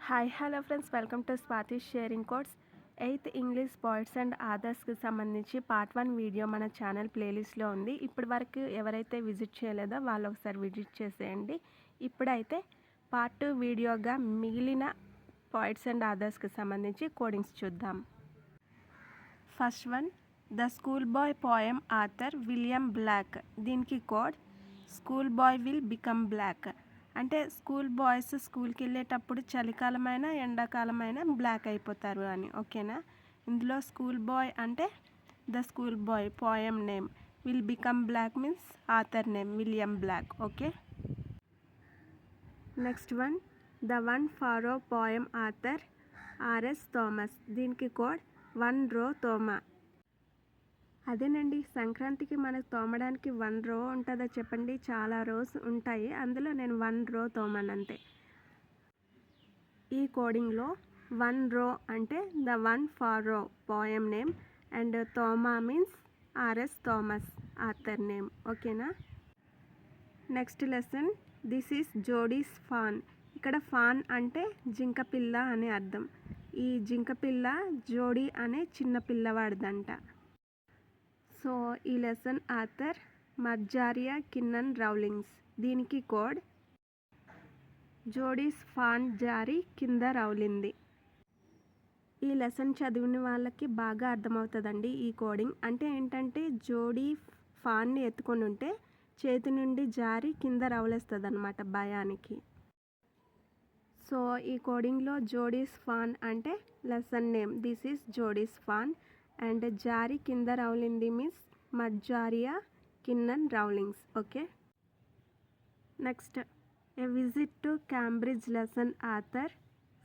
Hi hello friends, welcome to Swathi sharing codes. 8th English poets and ఆథర్స్కి సంబంధించి part 1 video మన channel ప్లేలిస్ట్లో ఉంది. ఇప్పటి వరకు ఎవరైతే విజిట్ చేయలేదో వాళ్ళు ఒకసారి విజిట్ చేసేయండి. ఇప్పుడైతే పార్ట్ 2 వీడియోగా మిగిలిన పోయిట్స్ అండ్ ఆథర్స్కి సంబంధించి కోడింగ్స్ చూద్దాం. First one, the school boy poem author William Blake. దీనికి code school boy will become black. అంటే స్కూల్ బాయ్స్ స్కూల్కి వెళ్ళేటప్పుడు చలికాలమైన ఎండాకాలమైన బ్లాక్ అయిపోతారు అని. ఓకేనా? ఇందులో స్కూల్ బాయ్ అంటే the school boy poem name, will become black means author name William Blake. Okay. Next one, the one furrow poem author R S Thomas. దీనికి కోడ్ 1 రో తోమా. అదేనండి, సంక్రాంతికి మనకు తోమడానికి 1 రో ఉంటుందా చెప్పండి? చాలా రోస్ ఉంటాయి, అందులో నేను 1 రో తోమను అంతే. ఈ కోడింగ్లో 1 రో అంటే the one furrow poem name and తోమా means R S Thomas author name. ఓకేనా? Next lesson, this is Jody's fawn. ఇక్కడ ఫాన్ అంటే జింకపిల్ల అని అర్థం. ఈ జింకపిల్ల జోడీ అనే చిన్న పిల్లవాడిదంట. సో ఈ lesson author Marjorie Kinnan Rawlings. దీనికి కోడ్ జోడీస్ ఫాన్ జారీ కింద రౌలింది. ఈ లెసన్ చదివిన వాళ్ళకి బాగా అర్థమవుతుందండి ఈ కోడింగ్. అంటే ఏంటంటే జోడీ ఫాన్ని ఎత్తుకొని ఉంటే చేతి నుండి జారి కింద రౌలేస్తుంది అనమాట భయానికి. సో ఈ కోడింగ్లో జోడీస్ ఫాన్ అంటే lesson name this is Jody's fawn and జారీ కింద రౌలింది means Marjorie Kinnan Rawlings. Okay. Next, a visit to Cambridge lesson author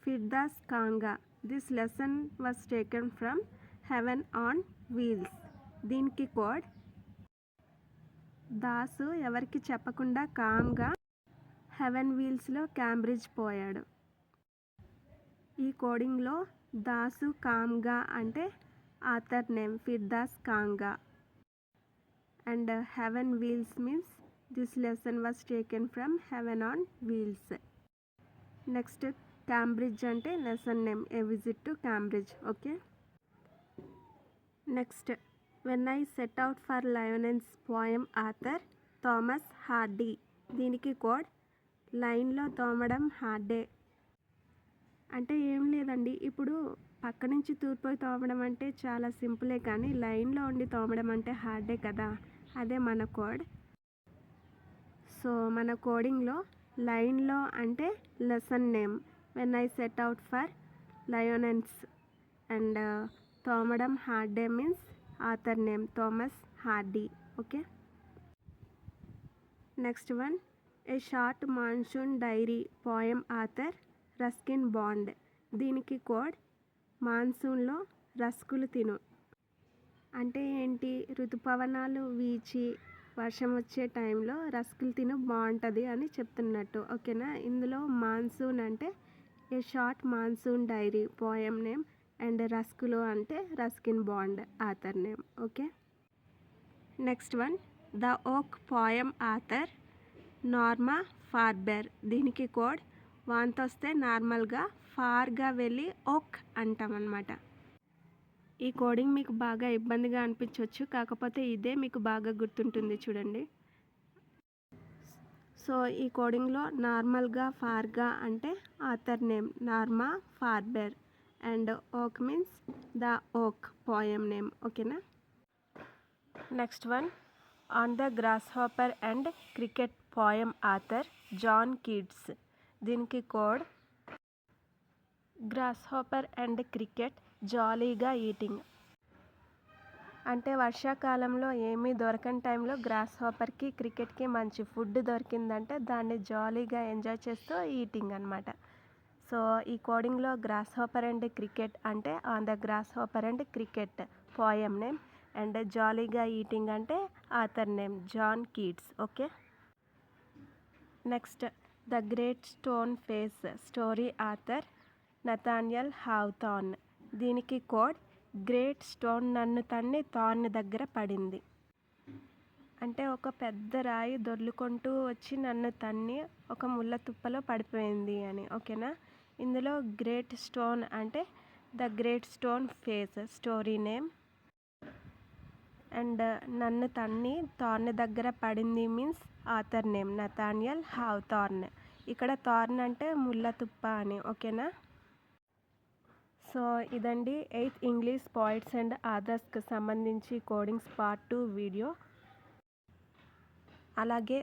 Firdaus Kanga. This lesson was taken from heaven on wheels. దీనికి కోడ్ దాసు ఎవరికి చెప్పకుండా కామ్గా హెవెన్ వీల్స్లో క్యాంబ్రిడ్జ్ పోయాడు. ఈ కోడింగ్లో దాసు కామ్గా అంటే author name Firdaus Kanga and heaven wheels means this lesson was taken from heaven on wheels. Next, Cambridge అంటే lesson name a visit to Cambridge. Okay. Next, when I set out for Lyonnesse poem author Thomas Hardy. దీనికి code లైన్లో తోమడం హార్డే. అంటే ఏం లేదండి, ఇప్పుడు పక్క నుంచి తూర్పోయి తోమడం అంటే చాలా సింపులే, కానీ లైన్లో ఉండి తోమడం అంటే హార్డే కదా. అదే మన కోడ్. సో మన కోడింగ్లో లైన్లో అంటే lesson name when I set out for Lyonnesse and తోమడం హార్డే means author name Thomas Hardy. Okay. Next one, a short monsoon diary poem author Ruskin Bond. దీనికి కోడ్ మాన్సూన్లో రస్కులు తిను. అంటే ఏంటి? ఋతుపవనాలు వీచి వర్షం వచ్చే టైంలో రస్కులు తిను బాగుంటుంది అని చెప్తున్నట్టు. ఓకేనా? ఇందులో మాన్సూన్ అంటే a short monsoon diary poem name and రస్కులు అంటే Ruskin Bond author name. Okay. Next one, the oak poem author Norma Farber. దీనికి కోడ్ వాంతి వస్తే నార్మల్గా ఫార్గా వెళ్ళి ఓక్ అంటామన్నమాట. ఈ కోడింగ్ మీకు బాగా ఇబ్బందిగా అనిపించవచ్చు, కాకపోతే ఇదే మీకు బాగా గుర్తుంటుంది చూడండి. సో ఈ కోడింగ్లో నార్మల్గా ఫార్గా అంటే author name Norma Farber and oak means the oak poem name. ఓకేనా? Next one, on the grasshopper and cricket poem author John Keats. దీనికి code grasshopper and cricket జాలీగా ఈటింగ్. అంటే వర్షాకాలంలో ఏమీ దొరకని టైంలో గ్రాస్ హాపర్కి క్రికెట్కి మంచి ఫుడ్ దొరికిందంటే దాన్ని జాలీగా ఎంజాయ్ చేస్తూ ఈటింగ్ అనమాట. సో ఈ కోడింగ్లో గ్రాస్ హాపర్ అండ్ క్రికెట్ అంటే on the grasshopper and cricket poem name and జాలీగా ఈటింగ్ అంటే author name John Keats. Okay. Next, the great stone face story author Nathaniel Hawthorne. దీనికి code great stone నన్ను తన్ని thorn దగ్గర పడింది. అంటే ఒక పెద్ద రాయి దొర్లుకుంటూ వచ్చి నన్ను తన్ని ఒక ముళ్ళ తుప్పలో పడిపోయింది అని. ఓకేనా? ఇందులో గ్రేట్ స్టోన్ అంటే the great stone face story name. And నన్ను తన్ని థార్న్ దగ్గర పడింది మీన్స్ ఆథర్ నేమ్ నథానియల్ హావ్థార్న్. ఇక్కడ థార్న్ అంటే ముళ్ళ తుప్ప అని. ఓకేనా. సో ఇదండి 8th ఇంగ్లీష్ పాయింట్స్ అండ్ ఆథర్స్కి సంబంధించి కోడింగ్స్ పార్ట్ 2 వీడియో. అలాగే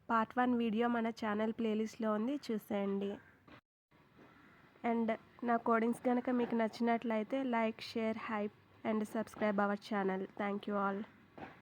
పార్ట్ 1 వీడియో మన ఛానల్ ప్లేలిస్ట్లో ఉంది, చూసేయండి. అండ్ నా కోడింగ్స్ కనుక మీకు నచ్చినట్లయితే like, share, hype and subscribe our channel. Thank you all.